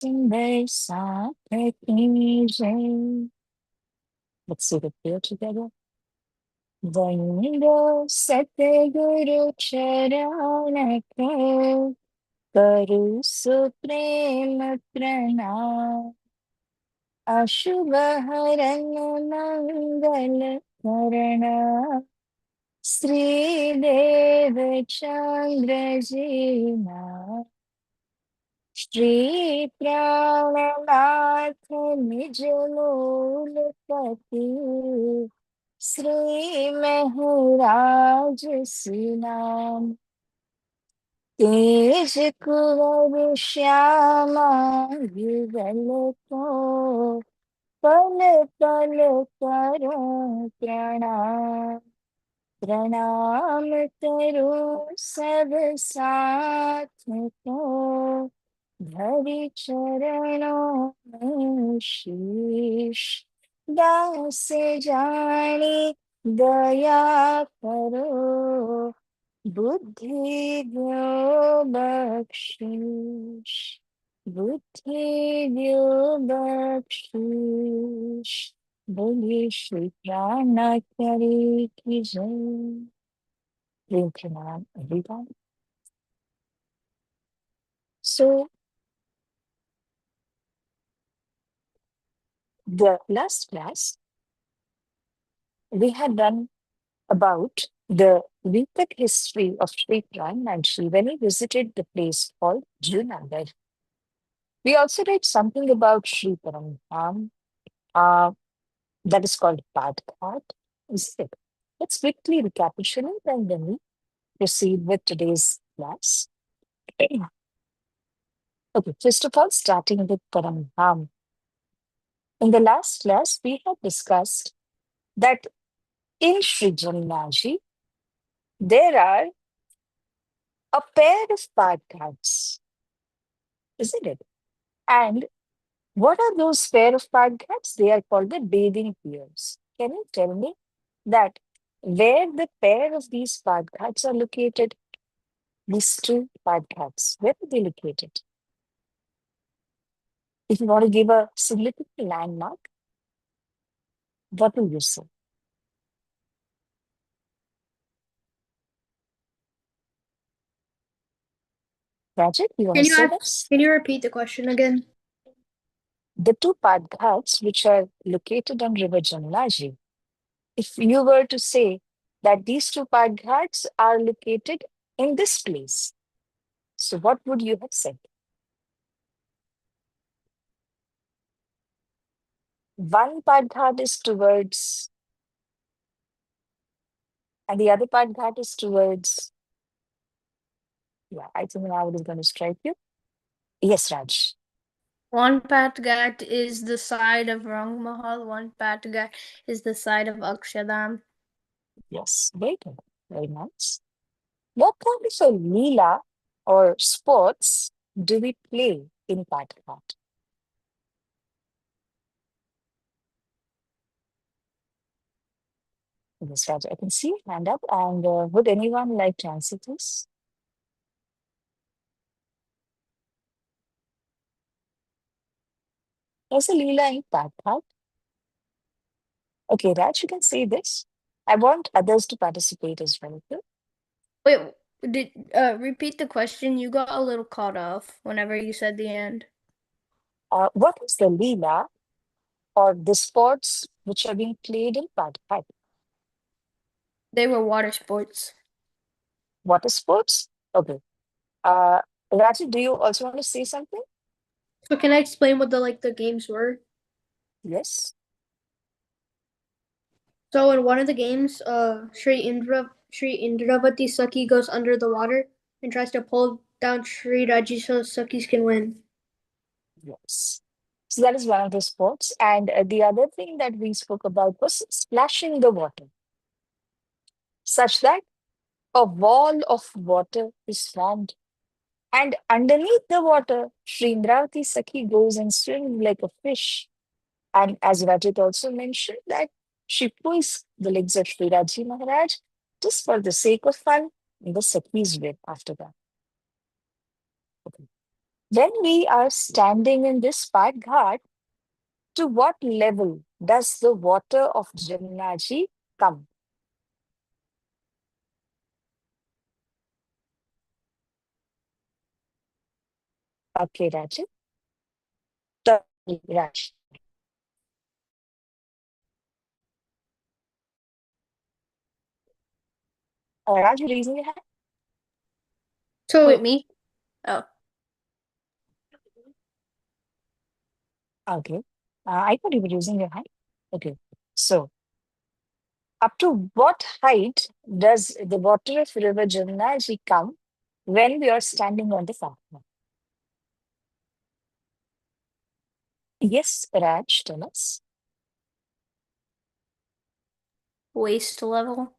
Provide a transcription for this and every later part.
Sundar Sakhi Jai. Let's say the prayer together. Vando Satguru Charanaka Karu Supreme Pranam Ashubharan Mangal Karana Sri Deva Chandra Jina Shri Prananath Nijamulpati Sri Maharaj Sinam तेज कुंवर श्यामा युगल को पल पल करो प्रणाम प्रणाम करो सब साथ को धरि चरणों में शीश दास जाने दया करो बुद्धि दो बख्शीश बुद्धि दो बख्शीश बोलिए श्री प्राणाचार्य की जय प्रेम प्रणाम everyone. So the last class we had done about the recent history of Sri Prananshi when he visited the place called Junagadh. We also read something about Sri Paramham, uh, that is called Padghat. Is it? Let's quickly recapitulate and then we proceed with today's class. Okay, first of all, starting with Paramham. In the last class, we had discussed that in Sri Jamnaji, there are a pair of Padghats, isn't it? And what are those pair of Padghats? They are called the bathing piers. Can you tell me that where the pair of these Padghats are located? These two Padghats, where are they located? If you want to give a significant landmark, what will you say? Rajat, you want to Can you say ask, this? can you repeat the question again? The two Padghats which are located on River Jamnaji, if you were to say that these two Padghats are located in this place, so what would you have said? One Padghat is towards, and the other Padghat is towards, yeah, I think now it is going to strike you. Yes, Raj. One Patgat is the side of Rang Mahal, one Patgat is the side of Akshadam. Yes, very good. Very nice. What kind of a Leela or sports do we play in Padghat? Yes, Raj, I can see your hand up. And would anyone like to answer this? There's a Leela in Padghat. Okay, Raj, you can say this. I want others to participate as well. Okay? Wait, did repeat the question? You got a little caught off whenever you said the end. What is the Leela or the sports which are being played in Padghat? They were water sports. Water sports? Okay. Uh, Raj, do you also want to say something? So can I explain what the games were? Yes. So in one of the games, Sri Indravati Sakhi goes under the water and tries to pull down Sri Raji so Sakhi's can win. Yes. So that is one of the sports. And the other thing that we spoke about was splashing the water, such that a wall of water is formed. And underneath the water, Sri Indravati Sakhi goes and swims like a fish. And as Rajat also mentioned, that she pulls the legs of Sri Raji Maharaj just for the sake of fun, and the Sakhi's win after that. Okay. When we are standing in this Pat Ghat, to what level does the water of Jamnaji come? Okay, Raj. Sorry, Raj. Raj, you raising your hand? Wait, me? Oh. Okay. I thought you were raising your hand. Okay. So, up to what height does the water of River Jamnaji come when we are standing on the fountain? Yes, Raj, tell us. Waist level.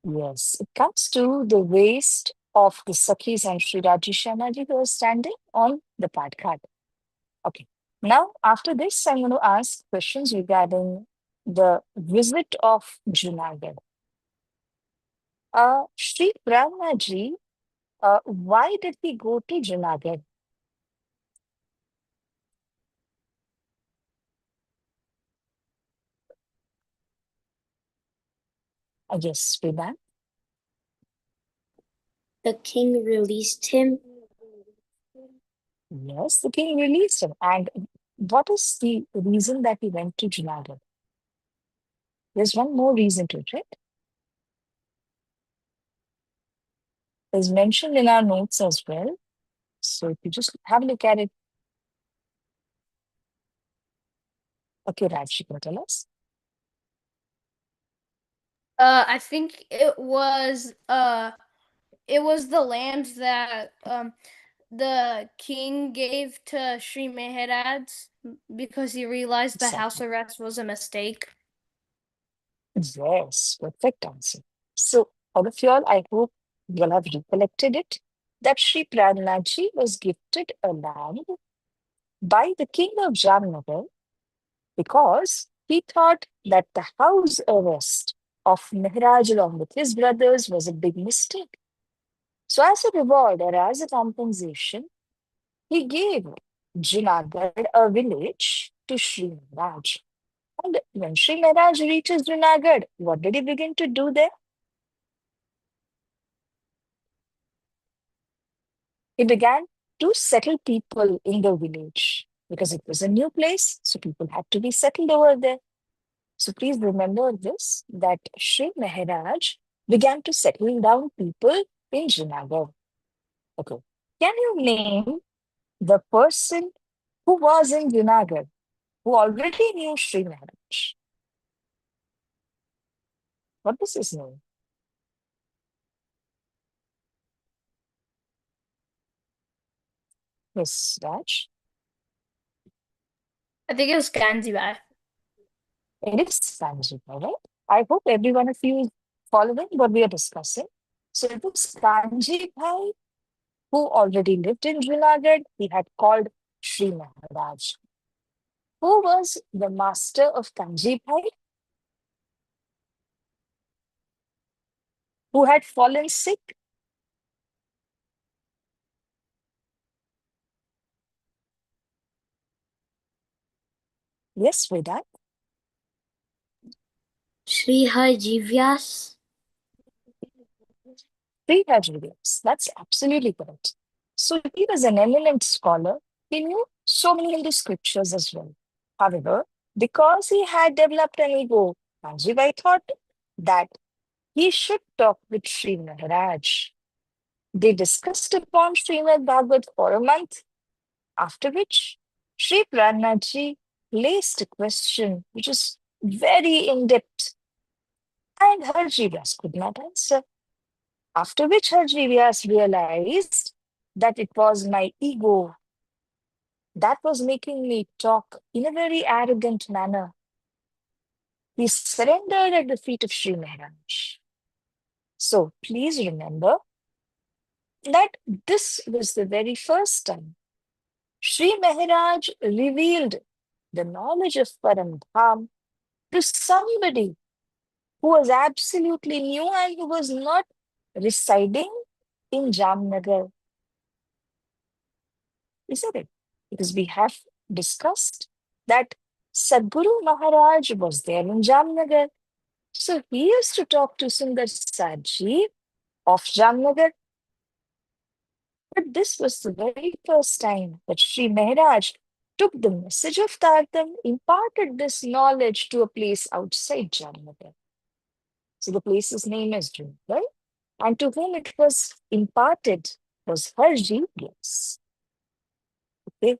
Yes, it comes to the waist of the Sakhis and Sri Rajishanaji who are standing on the Padghat. Okay. Now, after this, I'm going to ask questions regarding the visit of Junagadh. Sri Brahmaji, why did he go to Junagadh? Yes, Vedant. The king released him. Yes, the king released him. And what is the reason that he went to Junagadh? There's one more reason to it, right? It's mentioned in our notes as well. So if you just have a look at it, okay, Raj, you can tell us. I think it was the land that the king gave to Sri Meheraj because he realized the house Exactly. arrest was a mistake. Yes, perfect answer. So, all of y'all, I hope you'll have recollected it that Sri Prahladaji was gifted a land by the king of Jamnagar because he thought that the house arrest of Mehraj along with his brothers was a big mistake. So, as a reward or as a compensation, he gave Junagadh a village to Sri Mehraj. And when Sri Mehraj reaches Junagadh, what did he begin to do there? He began to settle people in the village because it was a new place, so people had to be settled over there. So please remember this that Sri Maharaj began to settle down people in Junagadh. Okay. Can you name the person who was in Junagadh who already knew Sri Maharaj? What was his name? Yes, Raj. I think it was Ganzibai. It is Sanjay, right? I hope every one of you is following what we are discussing. So it was Kanji Bhai who already lived in Junagadh. He had called Sri Maharaj. Who was the master of Kanji Bhai who had fallen sick? Yes, Vedant. Sri Jivyas. Three Hajridas. That's absolutely correct. So he was an eminent scholar. He knew so many Hindu scriptures as well. However, because he had developed an ego, Kanji Bhai thought that he should talk with Sri Maharaj. They discussed upon Srimad Bhagavad for a month, after which Sri Pranaji placed a question which is very in depth, and Harji Vyas could not answer. After which Harji Vyas realized that it was my ego that was making me talk in a very arrogant manner. He surrendered at the feet of Sri Maharaj. So please remember that this was the very first time Sri Maharaj revealed the knowledge of Param Dham to somebody who was absolutely new and who was not residing in Jamnagar. isn't it? Because we have discussed that Sadguru Maharaj was there in Jamnagar. So he used to talk to Sundar Saji of Jamnagar. But this was the very first time that Sri Maharaj took the message of Tartam, imparted this knowledge to a place outside Jamnagar. So the place's name is Jindal, and to whom it was imparted was Harji. Yes. Okay.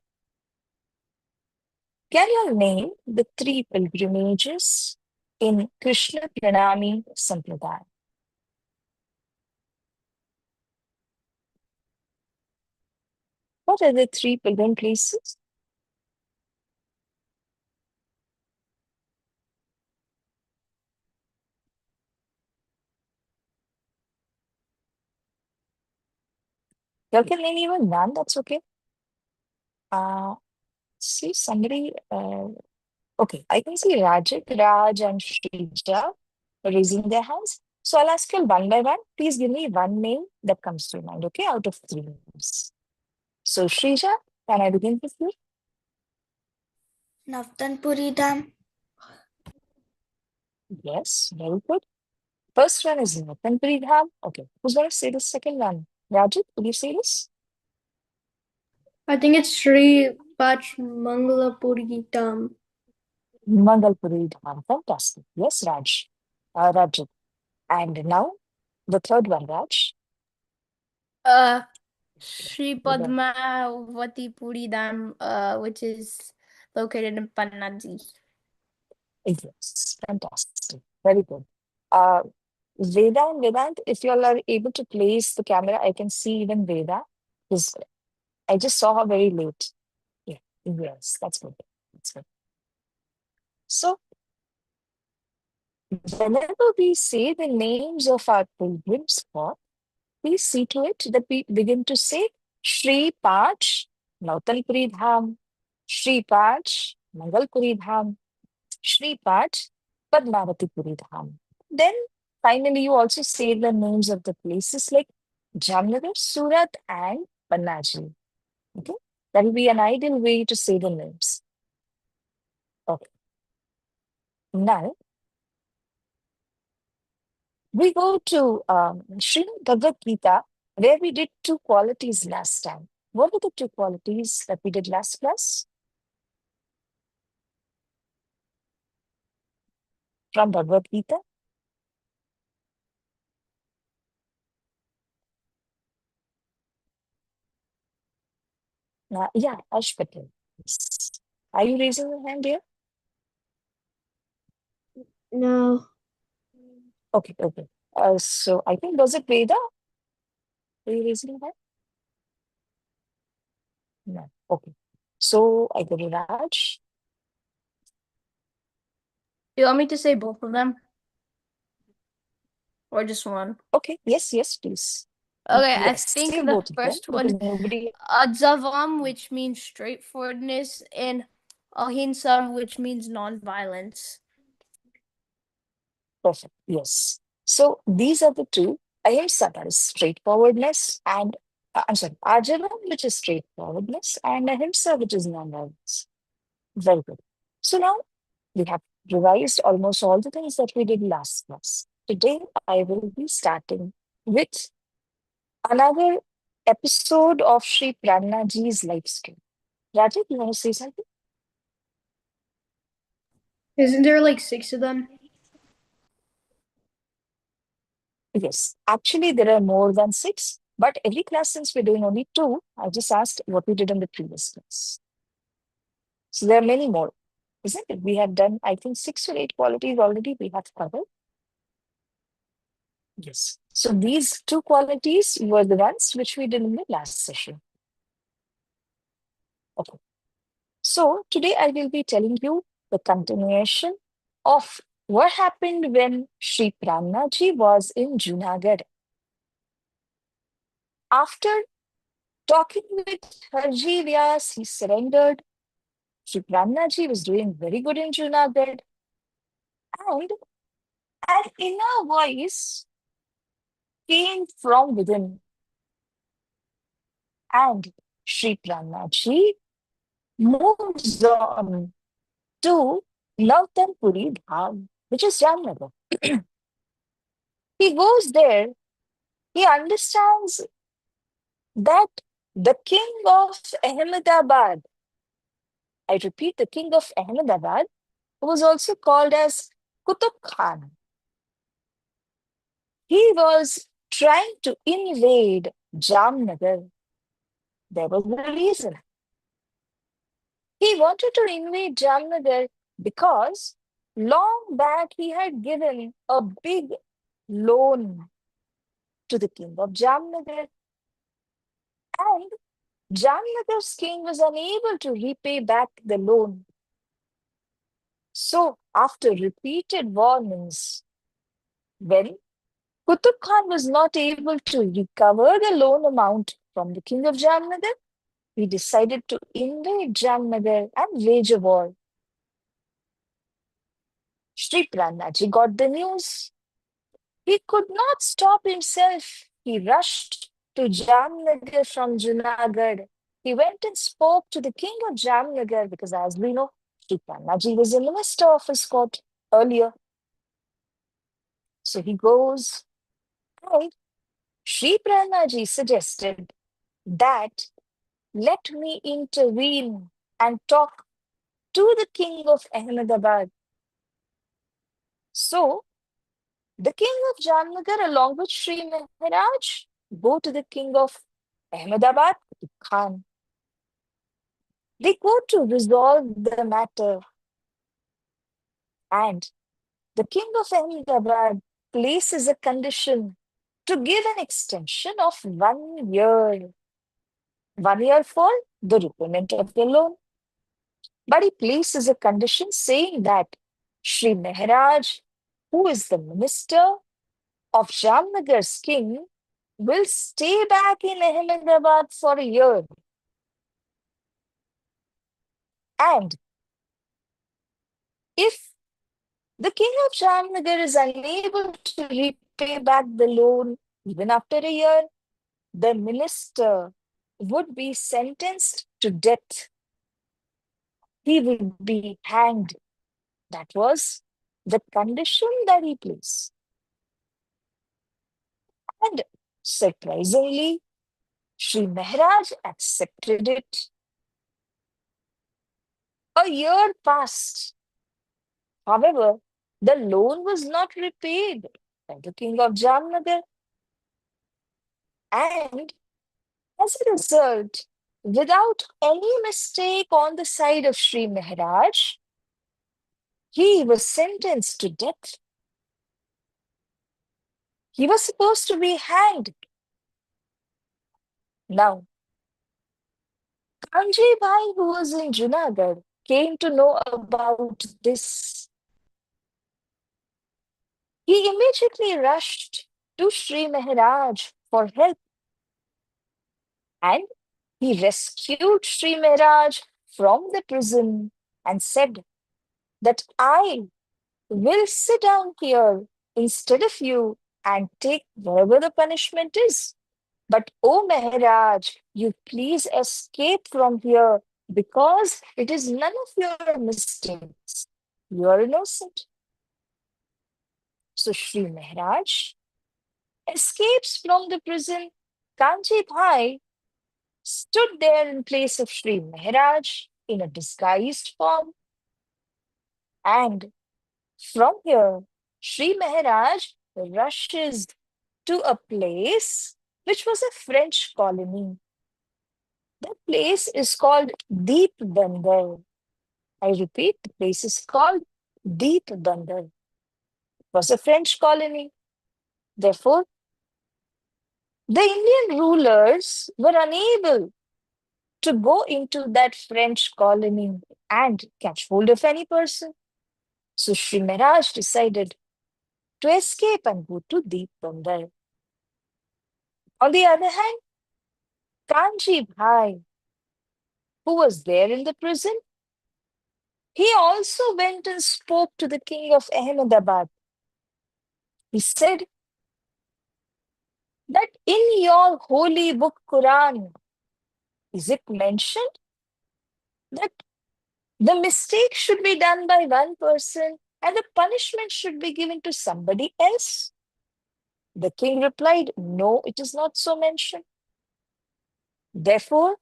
Can you name the three pilgrimages in Krishna Pranami Sampradaya? What are the three pilgrim places? You can name even one, that's okay. Uh, see, somebody, okay, I can see Rajat, Raj, and Shrija raising their hands. So I'll ask you one by one. Please give me one name that comes to mind, okay, out of three names. So, Shrija, can I begin with you? Navtanpuri Dam. Yes, very good. First one is Nathan Pridham. Okay, who's going to say the second one? Rajat, will you say this? I think it's Sri Pachmangalapuri Dam. Mangalpuri Dham. Fantastic. Yes, Rajat. And now the third one, Raj. Uh, Okay, Sri with the- Padmavati Puri Dam, which is located in Panaji. Yes, fantastic. Very good. Uh, Veda and Vedant, if you all are able to place the camera, I can see even Veda because I just saw her very late. Yeah, yes, that's good. That's good. So, whenever we say the names of our pilgrim spot, please see to it that we begin to say Shri Pach, Nautalpuri Dham, Shri Pach, Mangalpuri Dham, Shri Pach, Padmavatipuri Dham. Then finally, you also say the names of the places like Jamnagar, Surat, and Panaji. Okay, that will be an ideal way to say the names. Okay, now we go to Srimad Bhagavad Gita, where we did two qualities last time. What were the two qualities that we did last class from Bhagavad Gita? Yeah, Ashpati. Yes. Are you raising your hand here? No. Okay, okay. So I think was it Veda? Are you raising your hand? No. Okay. So I go to Raj. You want me to say both of them or just one? Okay, yes, yes, please. Okay, I Yes, think say the both of them first because one, nobody. Adzavam, which means straightforwardness, and Ahimsa, which means non-violence. Perfect. Yes. So these are the two. Ahimsa, that is straightforwardness, and I'm sorry, Arjava, which is straightforwardness, and Ahimsa, which is non-violence. Very good. So now we have revised almost all the things that we did last class. Today, I will be starting with another episode of Sri Pranaji's life story. Rajat, you want to say something? Isn't there like 6 of them? Yes, actually, there are more than six, but every class, since we're doing only two, I just asked what we did in the previous class. So there are many more, isn't it? We have done, I think, 6 or 8 qualities already we have covered. Yes. So these two qualities were the ones which we did in the last session. Okay. So today I will be telling you the continuation of what happened when Sri Prannaji was in Junagadh. After talking with Harji Vyas, he surrendered. Sri Prannaji was doing very good in Junagadh, and an inner voice came from within, and Sri Pranaji moves on to Navtanpuri Dham, which is Jamnagar. He goes there, he understands that the king of Ahmedabad, I repeat, the king of Ahmedabad, who was also called as Qutub Khan, he was trying to invade Jamnagar. There was a reason. He wanted to invade Jamnagar because long back he had given a big loan to the king of Jamnagar, and Jamnagar's king was unable to repay back the loan. So, after repeated warnings, when Qutub Khan was not able to recover the loan amount from the king of Jamnagar, he decided to invade Jamnagar and wage a war. Sri Pranaji got the news. He could not stop himself. He rushed to Jamnagar from Junagadh. He went and spoke to the king of Jamnagar because, as we know, Sri Pranaji was a minister of his court earlier. So he goes, and Sri Pranaji suggested that let me intervene and talk to the king of Ahmedabad. So the king of Jamnagar, along with Sri Maharaj, go to the king of Ahmedabad, Khan. They go to resolve the matter, and the king of Ahmedabad places a condition to give an extension of 1 year. 1 year for the repayment of the loan. But he places a condition saying that Sri Maharaj, who is the minister of Jamnagar's king, will stay back in Ahmedabad for a year. And if the king of Jamnagar is unable to repay back the loan even after a year, the minister would be sentenced to death. He would be hanged. That was the condition that he placed. And surprisingly, Sri Maharaj accepted it. A year passed. However, the loan was not repaid by the king of Jamnagar. And as a result, without any mistake on the side of Sri Maharaj, he was sentenced to death. He was supposed to be hanged. Now, Kanji Bhai, who was in Junagadh, came to know about this. He immediately rushed to Sri Maharaj for help, and he rescued Sri Maharaj from the prison and said that I will sit down here instead of you and take whatever the punishment is. But, O Maharaj, you please escape from here because it is none of your mistakes. You are innocent. So Sri Maharaj escapes from the prison. Kanji Bhai stood there in place of Sri Maharaj in a disguised form. And from here, Sri Maharaj rushes to a place which was a French colony. The place is called Deep Bandar. I repeat, the place is called Deep Bandar. It was a French colony. Therefore, the Indian rulers were unable to go into that French colony and catch hold of any person. So Sri Maharaj decided to escape and go to Deep Bandar. On the other hand, Kanji Bhai, who was there in the prison, he also went and spoke to the king of Ahmedabad. He said that in your holy book Quran, Is it mentioned that the mistake should be done by one person and the punishment should be given to somebody else? The king replied, no, it is not so mentioned. Therefore,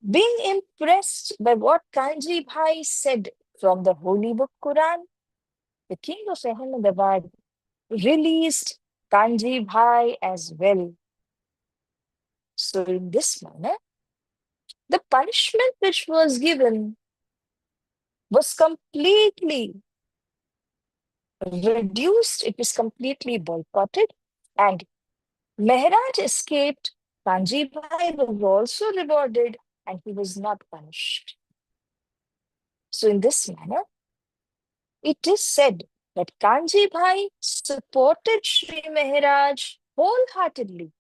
being impressed by what Kanji Bhai said from the holy book Quran, the king of Ahmedabad released Kanji Bhai as well. So, in this manner, the punishment which was given was completely reduced, it was completely boycotted, and Mehraj escaped. Kanji Bhai was also rewarded, and he was not punished. So, in this manner, it is said that Kanji Bhai supported Sri Mehraj wholeheartedly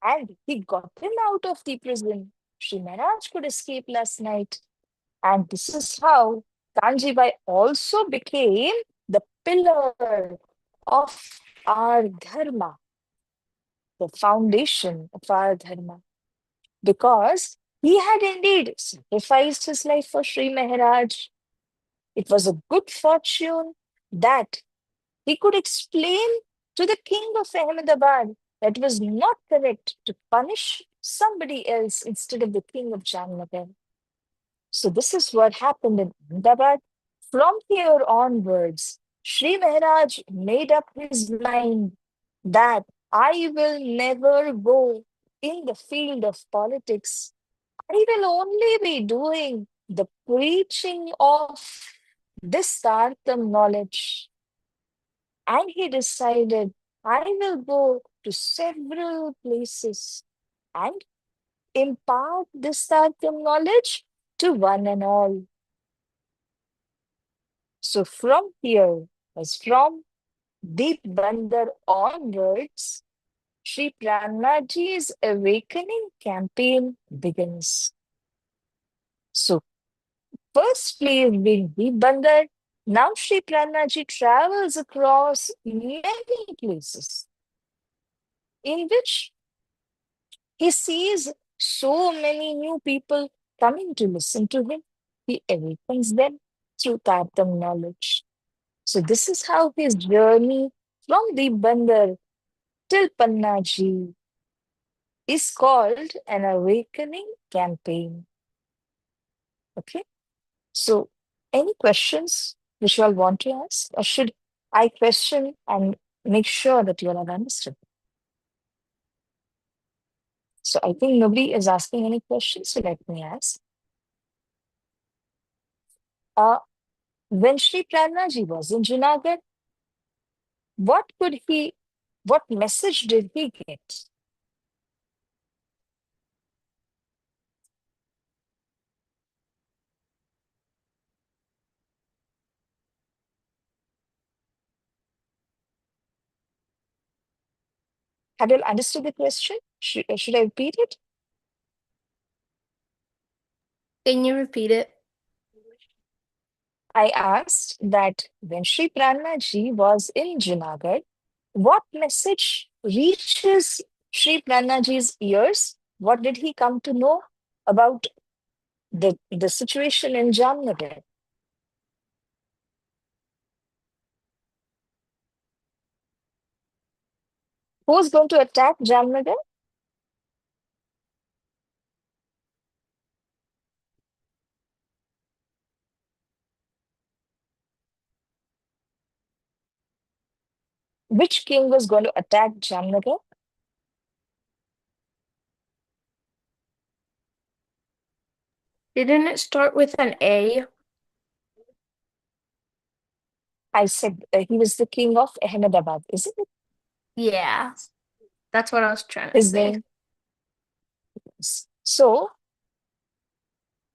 and he got him out of the prison. Sri Mehraj could escape last night. And this is how Kanji Bhai also became the pillar of our dharma, the foundation of our dharma, because he had indeed sacrificed his life for Sri Mehraj. It was a good fortune that he could explain to the king of Ahmedabad that it was not correct to punish somebody else instead of the king of Jamnagar. So this is what happened in Ahmedabad. From here onwards, Sri Maharaj made up his mind that I will never go in the field of politics. I will only be doing the preaching of this Tartam knowledge. And he decided, I will go to several places and impart this Tartam knowledge to one and all. So from here, as from Deep Bandar onwards, Sri Pranaji's awakening campaign begins. So first place being Deep Bandar, now Sri Pranaji travels across many places in which he sees so many new people coming to listen to him. He awakens them through Tartam knowledge. So this is how his journey from the Bandar till Pannaji is called an awakening campaign. Okay. So any questions which you all want to ask? Or should I question and make sure that you all have understood? So I think nobody is asking any questions, so let me ask. Uh, when Sri Pranaji was in Junagadh, what could he, what message did he get? Have you all understood the question? Should I repeat it? Can you repeat it? I asked that when Sri Pranaji was in Junagadh, what message reaches Sri Pranaji's ears? What did he come to know about the situation in Jamnagar? Who's going to attack Jamnagar? Which king was going to attack Jamnagar? Didn't it start with an A? I said he was the king of Ahmedabad, isn't it? Yeah, that's what I was trying to His say. name. So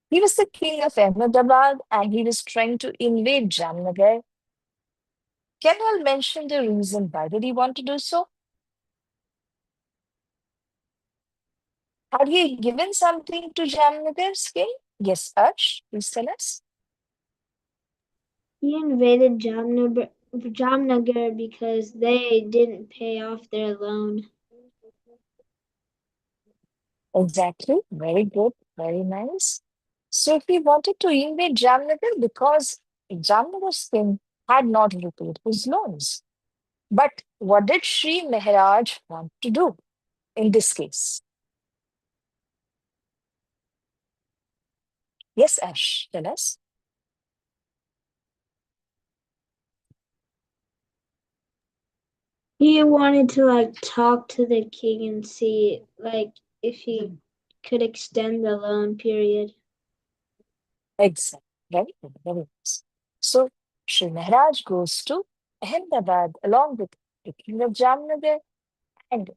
he was the king of Ahmedabad and he was trying to invade Jamnagar. Can you all mention the reason why did he want to do so? Had he given something to Jamnagar's king? Yes, Arsh, please tell us. He invaded Jamnagar because they didn't pay off their loan. Exactly. Very good. Very nice. So he wanted to invade Jamnagar because Jamnagar's king had not repaid his loans. But what did Sri Mehraj want to do in this case? Yes, Ash, tell us. He wanted to talk to the king and see if he could extend the loan period. Exactly. Very good. Very nice. So Sri Mehraj goes to Ahmedabad along with the king of Jamnagar. And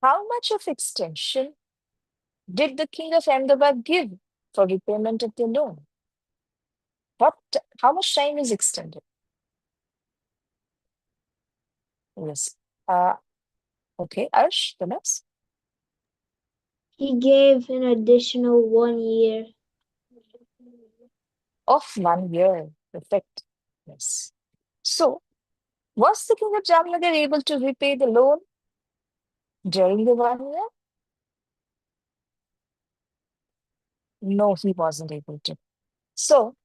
how much of extension did the king of Ahmedabad give for repayment of the loan? What? How much time is extended? Yes. Uh, okay, Arsh, tell us. He gave an additional 1 year. Of 1 year. Perfect. Yes. So, was the king of Jamnagar able to repay the loan during the 1 year? No, he wasn't able to. So,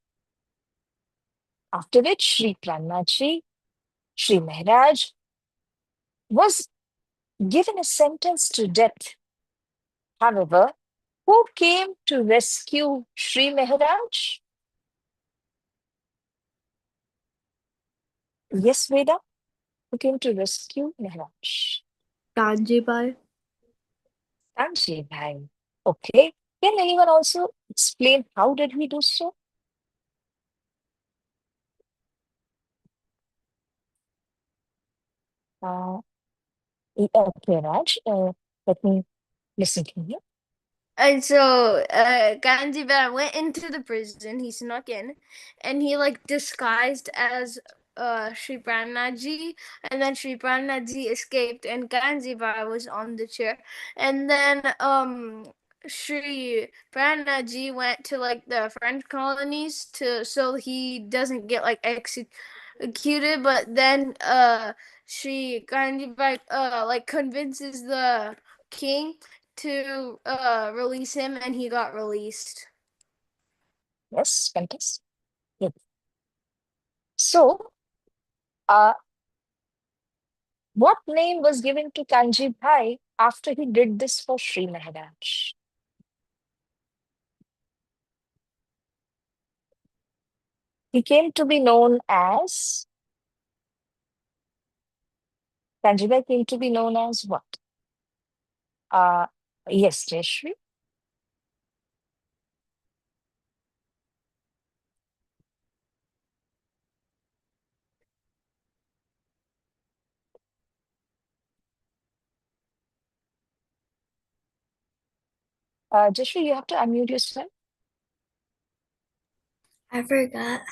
after which Sri Pranmachi, Sri Maharaj was given a sentence to death. However, who came to rescue Sri Maharaj? Yes, Veda, who came to rescue Maharaj? Kanjibai. Kanji Bhai. Okay. Can anyone also explain how did he do so? Uh, okay, Raj, let me listen to you. And so Ganjibar went into the prison. He snuck in, and he like disguised as Sri Pranaji, and then Sri Pranaji escaped, and Ganjibar was on the chair, and then Sri Pranaji went to like the French colonies to so he doesn't get like executed, but then Sri Ganjibar like convinces the king to release him, and he got released. Yes, fantastic. Good. So, uh, what name was given to Kanji Bhai after he did this for Sri Maharaj? He came to be known as, Kanji Bhai came to be known as what? Uh, yes, Jayashri. Jayashri, you have to unmute yourself. I forgot.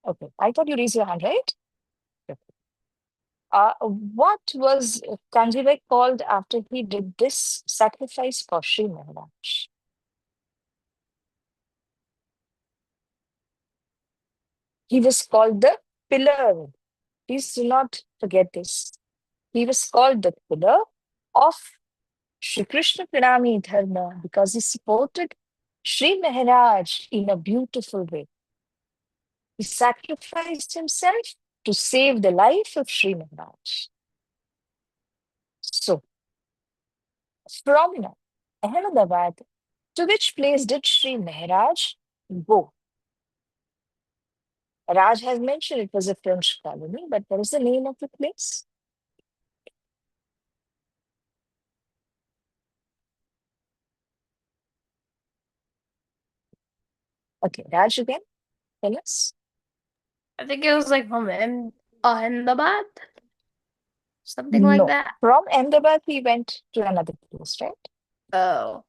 Okay, I thought you raised your hand, right? Okay. What was Kanji called after he did this sacrifice for Sri Maharaj? He was called the pillar. Please do not forget this. He was called the pillar of Shri Krishna Pranami Dharma because he supported Sri Maharaj in a beautiful way. He sacrificed himself to save the life of Sri Maharaj. So, from Ahmedabad, to which place did Sri Maharaj go? Raj has mentioned it was a French colony, but what is the name of the place? Okay, Raj again, tell us. I think it was like from Ahmedabad, something like No, that. from Ahmedabad, he went to another place, right? Oh,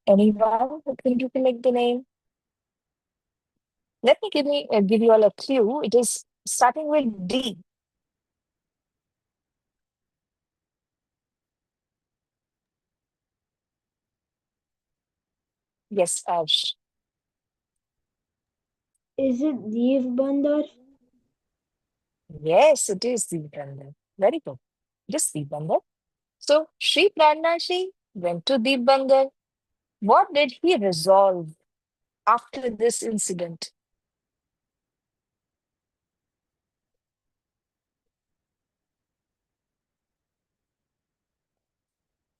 Anyone who can recollect the name? Let me give you all a clue. It is starting with D. Yes, Ash. Is it Dev Bandar? Yes, it is Deepbandar. Very good. It is Deepbandar. So Sri Pranaji went to Deepbandar. What did he resolve after this incident?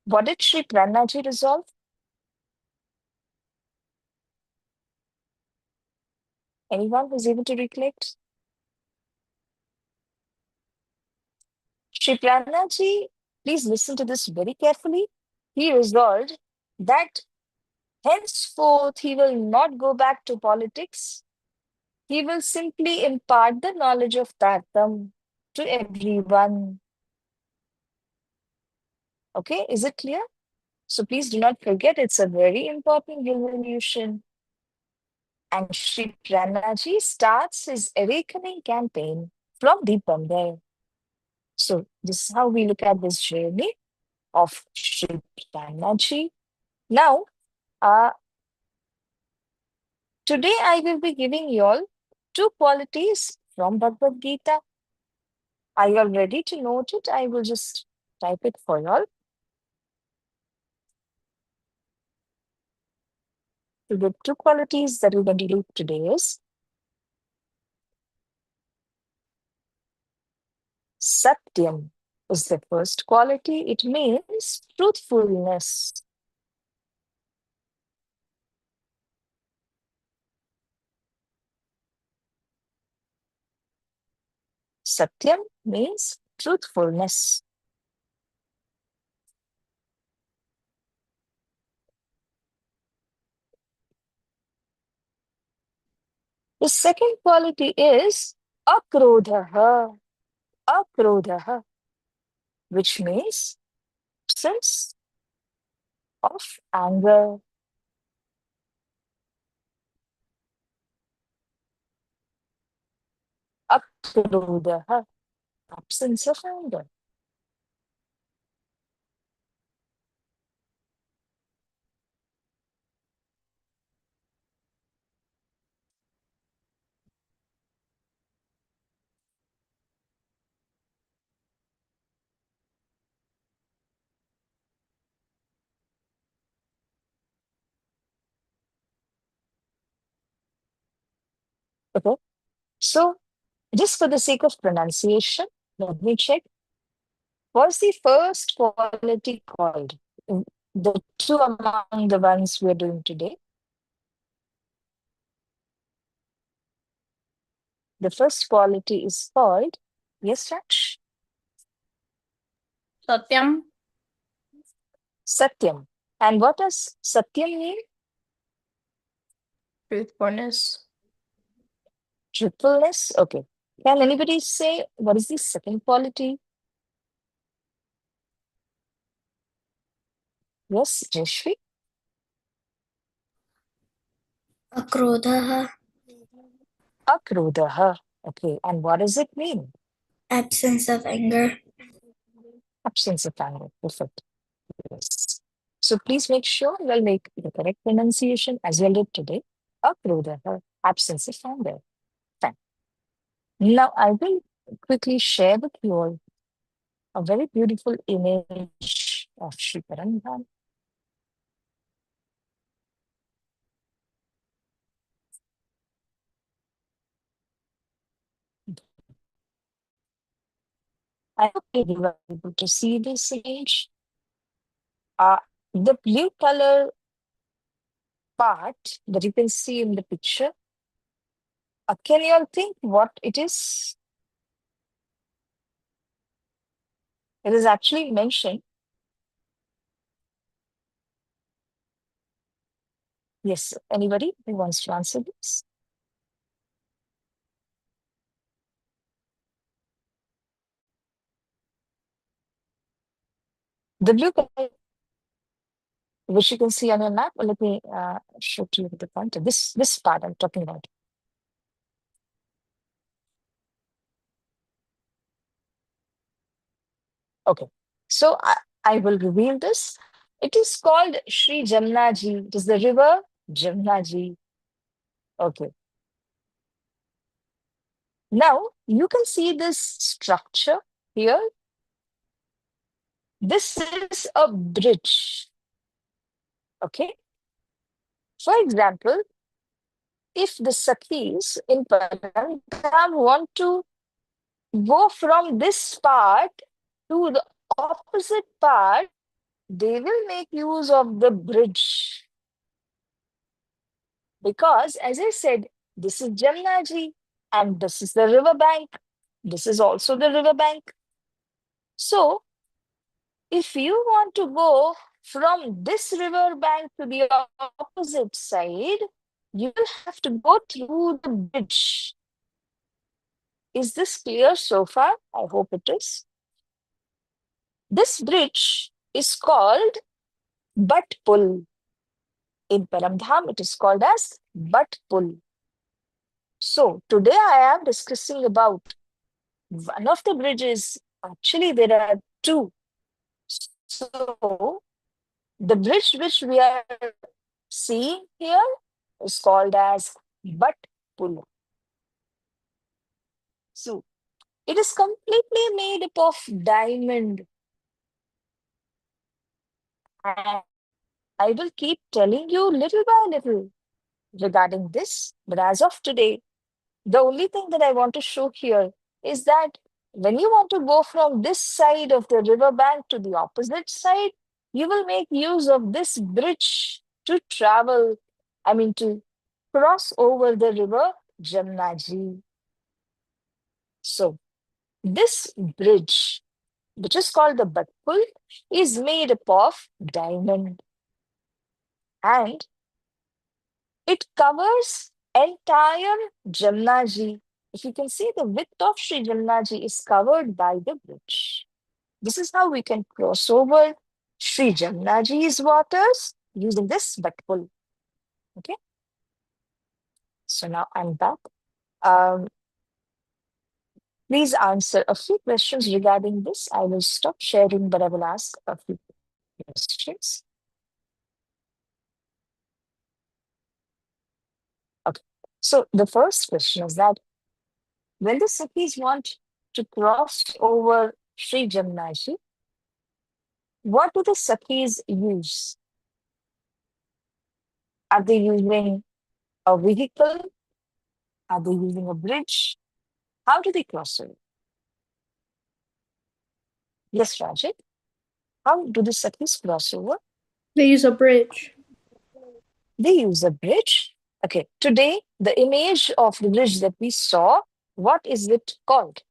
What did Sri Pranaji resolve? Anyone who's able to recollect? Sri Pranaji, please listen to this very carefully. He resolved that henceforth he will not go back to politics. He will simply impart the knowledge of Tartam to everyone. Okay, is it clear? So please do not forget, it's a very important revolution. And Sri Pranaji starts his awakening campaign from Deepamber. So this is how we look at this journey of Sri Pranaji. Now, uh, today I will be giving you all two qualities from Bhagavad Gita. Are you all ready to note it? I will just type it for you all. So the two qualities that we're going to do today is Satyam is the first quality. It means truthfulness. Satyam means truthfulness. The second quality is akrodhaha. Akrodhaha, which means absence of anger. Akrodhaha, absence of anger. Okay. So, just for the sake of pronunciation, let me check. What's the first quality called? The two among the ones we're doing today. The first quality is called, yes, Raj? Satyam. Satyam. And what does Satyam mean? Truthfulness. Truthfulness. Okay. Can anybody say what is the second quality? Yes, Jeshri? Akrodhaha, Akrodhaha. Okay. And what does it mean? absence of anger. Absence of anger. Perfect. Yes. So please make sure you'll make the correct pronunciation as you did today. Akrodhaha. Absence of anger. Fine. Now I will quickly share with you all a very beautiful image of Sri Paramdhan. I hope you are able to see this image. The blue color part that you can see in the picture, can you all think what it is? It is actually mentioned. Yes, anybody who wants to answer this? The blue color, which you can see on your map, let me show to you the pointer. This part I'm talking about. Okay, so I will reveal this. It is called Sri Jamnaji. It is the river Jamnaji. Okay. Now, you can see this structure here. This is a bridge. Okay. For example, if the Sakhis in Parantham want to go from this part to the opposite part, they will make use of the bridge. Because, as I said, this is Jamnaji and this is the river bank. This is also the river bank. So, if you want to go from this river bank to the opposite side, you will have to go through the bridge. Is this clear so far? I hope it is. This bridge is called Butt Pull. In Paramdham, it is called as Butt Pull. So today I am discussing about one of the bridges. Actually, there are two. So the bridge which we are seeing here is called as Butt Pull. So it is completely made up of diamond. And I will keep telling you little by little regarding this. But as of today, the only thing that I want to show here is that when you want to go from this side of the river bank to the opposite side, you will make use of this bridge to travel, to cross over the river Jamnaji. So, this bridge, which is called the Batpul, is made up of diamond and it covers entire Jamnaji. If you can see, the width of Sri Jamnaji is covered by the bridge. This is how we can cross over Sri Jamnaji's waters using this Batpul. Okay. So now I'm back. Um, please answer a few questions regarding this. I will stop sharing, but I will ask a few questions. Okay. So the first question is that when the Sikhs want to cross over Sri Jamnaji, what do the Sakhis use? Are they using a vehicle? Are they using a bridge? How do they cross over? Yes, Rajit. How do the Sakhis cross over? They use a bridge. They use a bridge. Okay, today the image of the bridge that we saw, what is it called?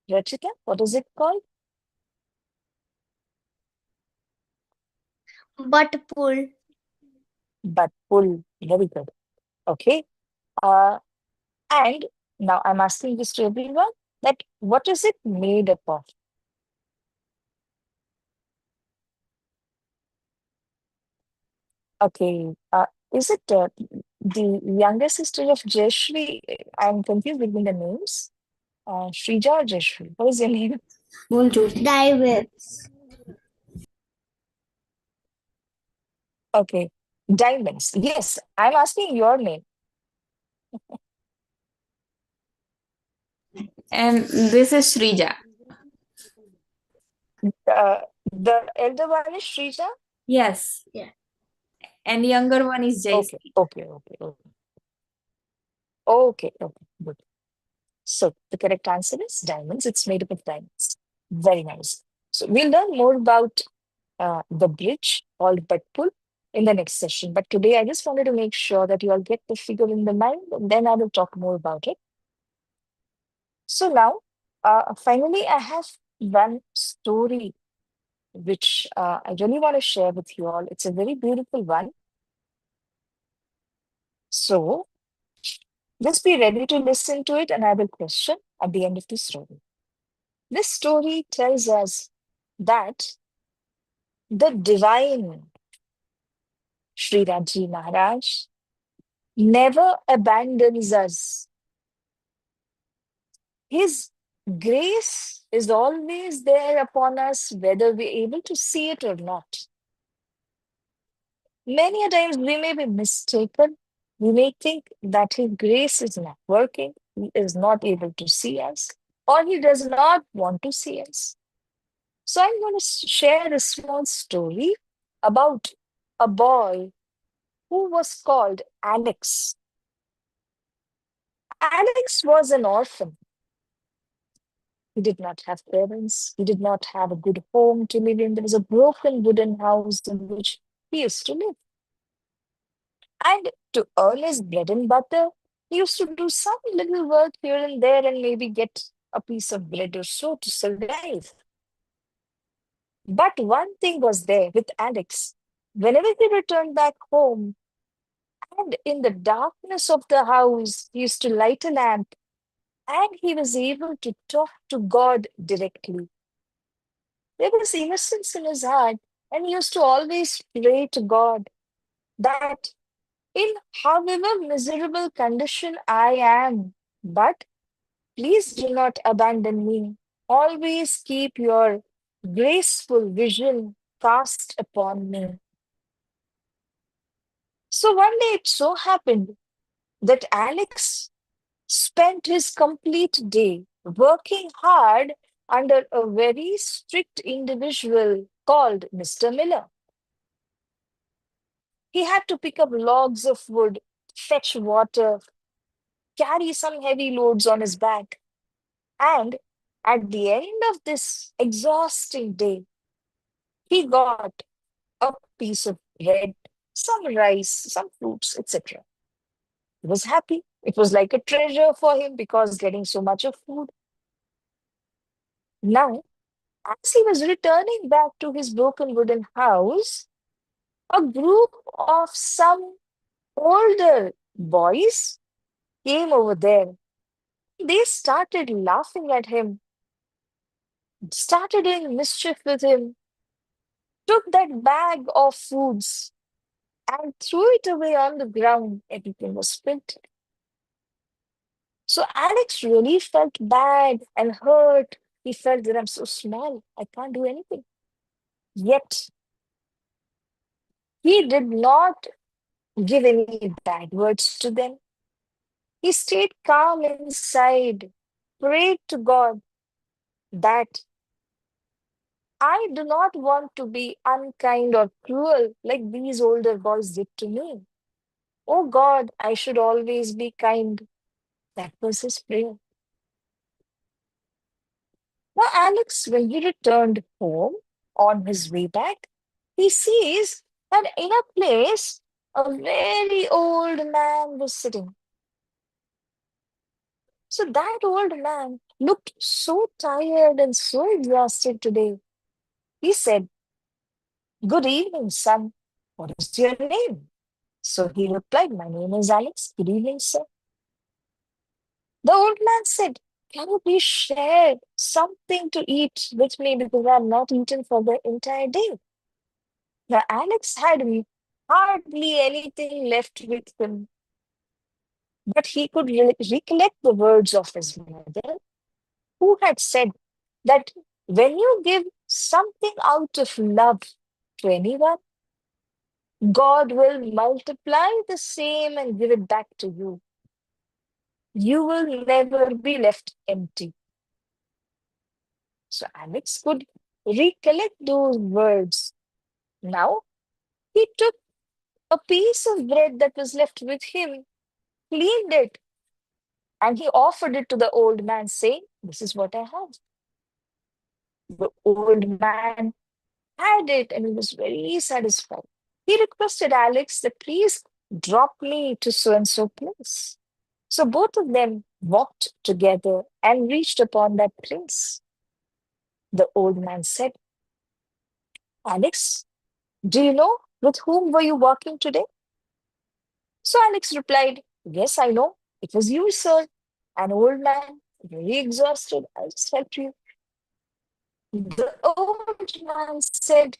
Rachita, what is it called? Butt pull. But pull. Very good. Okay. And now I'm asking this to everyone that what is it made up of? Okay. Is it the younger sister of Jayashri? I'm confused between the names. Shrija or Jayashri? What is your name? Diamonds. Okay. Diamonds. Yes, I'm asking your name. And this is Shrija. The elder one is Shrija? Yes. Yeah. And younger one is Okay, Jaysri. okay, okay, okay. Okay, okay, good. So the correct answer is diamonds. It's made up of diamonds. Very nice. So we'll learn more about the bridge called Batpul in the next session. But today I just wanted to make sure that you all get the figure in the mind, and then I will talk more about it. So now, finally, I have one story which I really want to share with you all. It's a very beautiful one. So just be ready to listen to it, and I will question at the end of the story. This story tells us that the divine Sri Raji Maharaj never abandons us. His grace is always there upon us, whether we're able to see it or not. Many a times we may be mistaken We may think that His grace is not working, He is not able to see us, or He does not want to see us. So I'm going to share a small story about a boy who was called Alex. Alex was an orphan. He did not have parents. He did not have a good home to live in. There was a broken wooden house in which he used to live. And to earn his bread and butter, he used to do some little work here and there and maybe get a piece of bread or so to survive. But one thing was there with Alex. Whenever he returned back home, and in the darkness of the house, he used to light a lamp and he was able to talk to God directly. There was innocence in his heart, and he used to always pray to God that in however miserable condition I am, but please do not abandon me. Always keep your graceful vision cast upon me. So one day it so happened that Alex spent his complete day working hard under a very strict individual called Mr. Miller. He had to pick up logs of wood, fetch water, carry some heavy loads on his back. And at the end of this exhausting day, he got a piece of bread, some rice, some fruits, etc. He was happy. It was like a treasure for him because getting so much of food. Now, as he was returning back to his broken wooden house, a group of some older boys came over there. They started laughing at him, started doing mischief with him, took that bag of foods and threw it away on the ground. Everything was spilled. So Alex really felt bad and hurt. He felt that I'm so small, I can't do anything. Yet, he did not give any bad words to them. He stayed calm inside, prayed to God that I do not want to be unkind or cruel like these older boys did to me. Oh God, I should always be kind. That was his prayer. Now, Alex, when he returned home on his way back, he sees that in a place a very old man was sitting. So that old man looked so tired and so exhausted today. He said, "Good evening, son. What is your name?" So he replied, "My name is Alex. Good evening, sir." The old man said, "Can you please share something to eat with me because I have not eaten for the entire day?" Now, Alex had hardly anything left with him, but he could recollect the words of his mother, who had said that when you give something out of love to anyone, God will multiply the same and give it back to you. You will never be left empty. So Alex could recollect those words. Now he took a piece of bread that was left with him, cleaned it, and he offered it to the old man, saying, "This is what I have." The old man had it and he was very satisfied. He requested Alex that please drop me to so and so place. So both of them walked together and reached upon that place. The old man said, "Alex, do you know with whom were you walking today?" So Alex replied, "Yes, I know. It was you, sir. An old man, very exhausted. I just helped you." The old man said,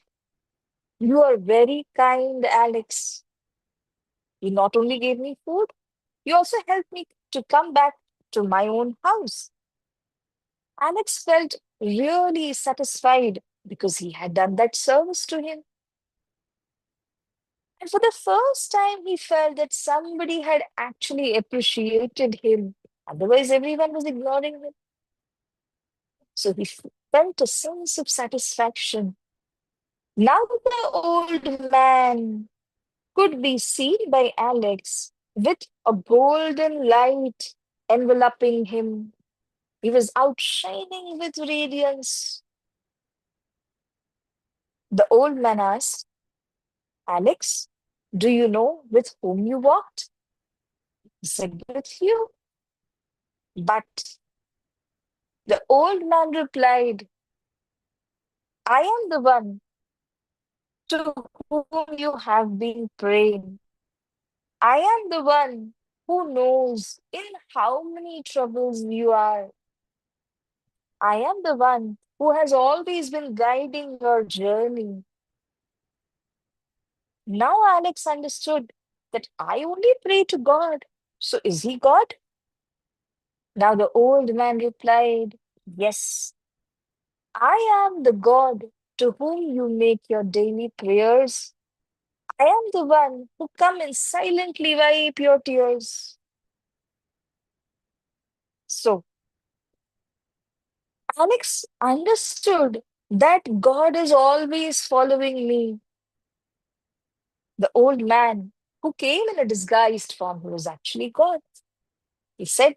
"You are very kind, Alex. You not only gave me food, you also helped me to come back to my own house." Alex felt really satisfied because he had done that service to him. And for the first time, he felt that somebody had actually appreciated him. Otherwise, everyone was ignoring him. So he felt a sense of satisfaction. Now the old man could be seen by Alex with a golden light enveloping him. He was outshining with radiance. The old man asked, Alex, do you know with whom you walked? He said, with you. But the old man replied, I am the one to whom you have been praying. I am the one who knows in how many troubles you are. I am the one who has always been guiding your journey. Now Alex understood that I only pray to God. So is he God? Now the old man replied, yes, I am the God to whom you make your daily prayers. I am the one who come and silently wipe your tears. So Alex understood that God is always following me. The old man who came in a disguised form, who was actually God. He said,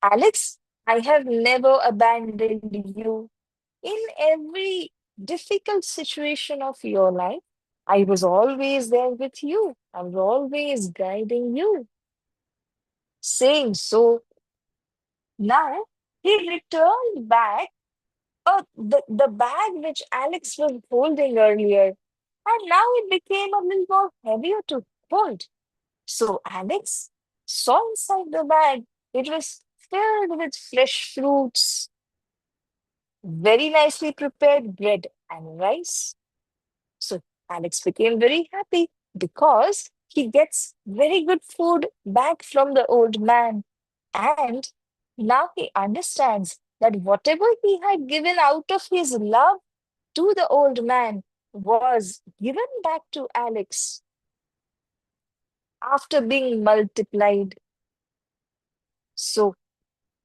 Alex, I have never abandoned you. In every difficult situation of your life, I was always there with you. I was always guiding you. Saying so, now he returned back the bag which Alex was holding earlier, and now it became a little more heavier to hold. So Alex saw inside the bag, it was filled with fresh fruits, very nicely prepared bread and rice. So Alex became very happy because he gets very good food back from the old man. And now he understands that whatever he had given out of his love to the old man was given back to Alex after being multiplied. So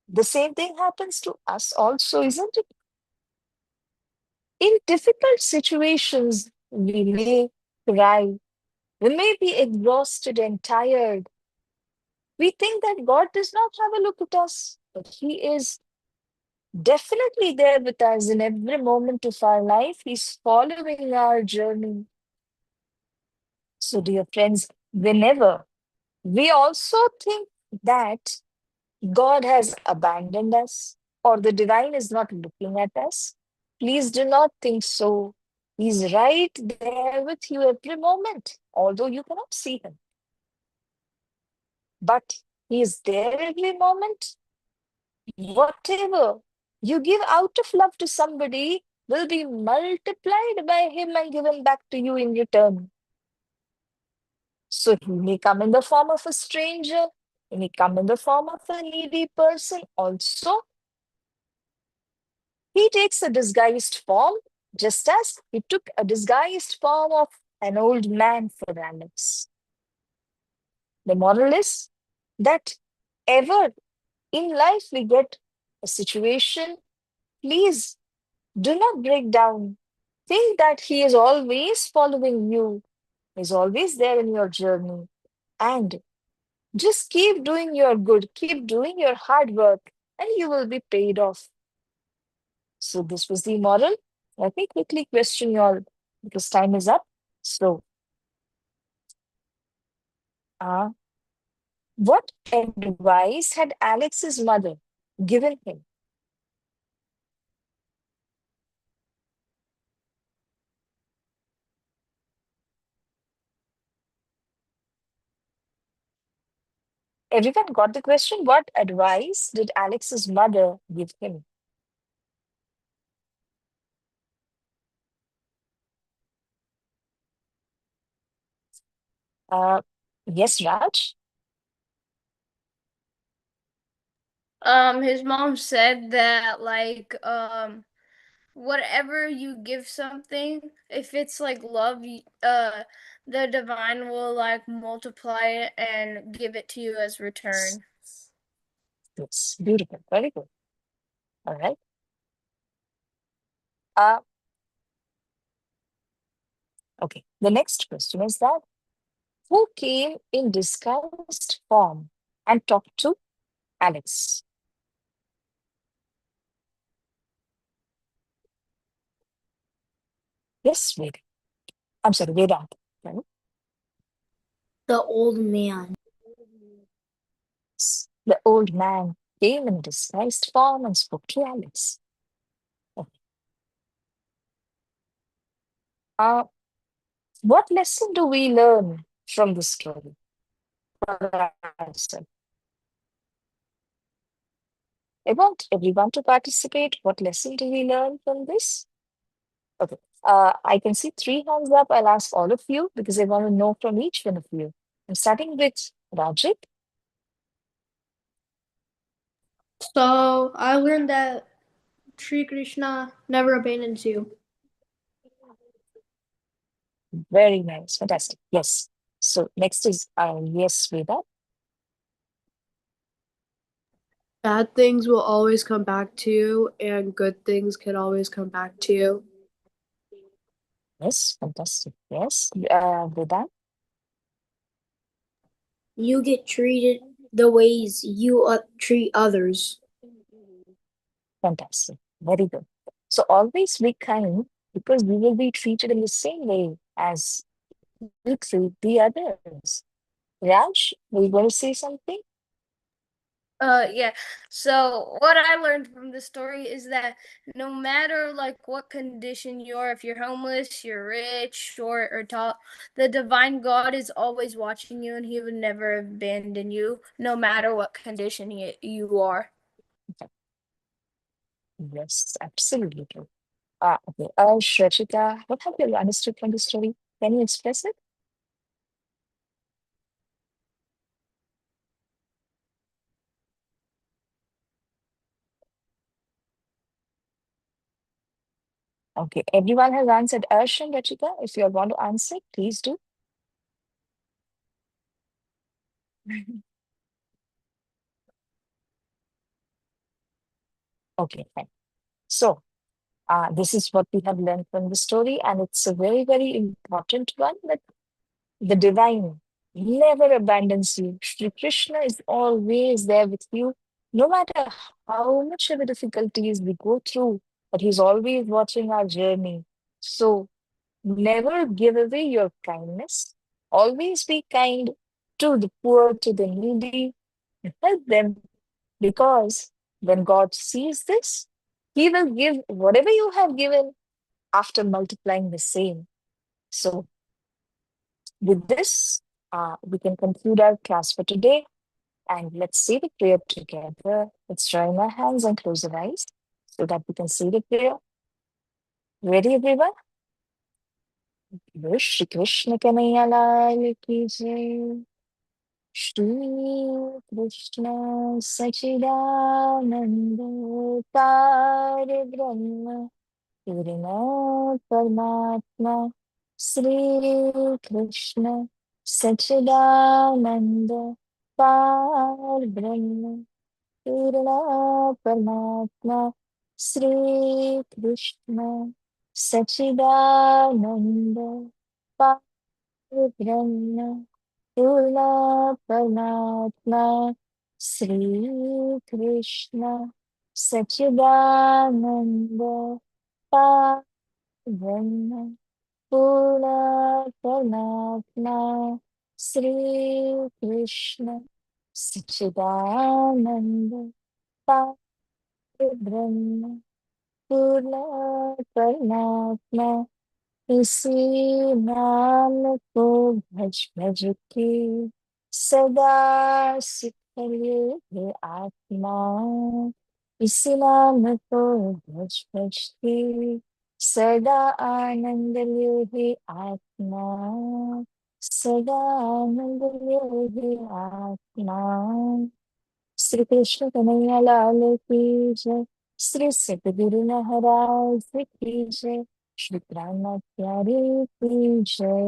the same thing happens to us also, isn't it? In difficult situations, we may cry, we may be exhausted and tired. We think that God does not have a look at us, but He is definitely there with us in every moment of our life. He's following our journey. So, dear friends, whenever we also think that God has abandoned us or the divine is not looking at us, please do not think so. He's right there with you every moment, although you cannot see him. But he is there every moment. Whatever you give out of love to somebody will be multiplied by him and given back to you in return. So he may come in the form of a stranger, he may come in the form of a needy person also. He takes a disguised form, just as he took a disguised form of an old man for Alex. The moral is that ever in life we get a situation, please do not break down. Think that he is always following you, he's always there in your journey. And just keep doing your good, keep doing your hard work, and you will be paid off. So, this was the moral. Let me quickly question you all because time is up. So, uh, what advice had Alex's mother given him? Everyone got the question? What advice did Alex's mother give him? Uh, yes, Raj? His mom said that whatever you give something, if it's like love, the divine will like multiply it and give it to you as return. Yes, beautiful. Very good. All right. Uh, okay. The next question is that who came in disguised form and talked to Alex? Yes, Ved. I'm sorry, Vedant. Right? The old man. The old man came in disguised form and spoke to Alex. Okay. Uh, what lesson do we learn from this story for ourselves? I want everyone to participate. What lesson do we learn from this? Okay. I can see three hands up. I'll ask all of you because I want to know from each one of you. I'm starting with Rajit. So I learned that Sri Krishna never abandons you. Very nice. Fantastic. Yes. So next is yes, Veda. Bad things will always come back to you, and good things can always come back to you. Yes, fantastic. Yes. Veda. You get treated the ways you treat others. Fantastic. Very good. So always be kind because we will be treated in the same way as we treat the others. Raj, were you going to say something? Yeah. So what I learned from the story is that no matter like what condition you are, if you're homeless, you're rich, short, or tall, the divine God is always watching you, and He would never abandon you, no matter what condition you are. Yes, absolutely true. Okay. Rachita, what have you understood from the story? Can you express it? Okay. Everyone has answered. Arsh and Rachita, if you want to answer, please do. Okay, fine. So, this is what we have learned from the story, and it's a very, very important one that the divine never abandons you. Shri Krishna is always there with you, no matter how much of the difficulties we go through, but He's always watching our journey. So, never give away your kindness. Always be kind to the poor, to the needy, and help them because when God sees this, He will give whatever you have given after multiplying the same. So, with this, we can conclude our class for today and let's say the prayer together. Let's join our hands and close our eyes so that we can say the prayer. Ready, everyone? Shri Krishna Kanaya Lal ki jai. Shri Krishna Sachidananda Parbrahma Purna Paramatma Sri Krishna Sachidananda Parbrahma Purna Paramatma Sri Krishna Sachidananda Parbrahma Purna Paramatma Sri Krishna Sachidananda Brahma Purna Paramatma Sri Krishna Sachidananda Brahma Purna Paramatma इसी नाम को भज भज के सदा सिखले हे आत्मा इसी नाम को भज भज के सदा आनंद ले हे आत्मा सदा आनंद ले हे आत्मा श्री कृष्ण कन्हैया लाल की जय श्री सतगुरु महाराज की जय श्री प्राणनाथ प्यारे की जय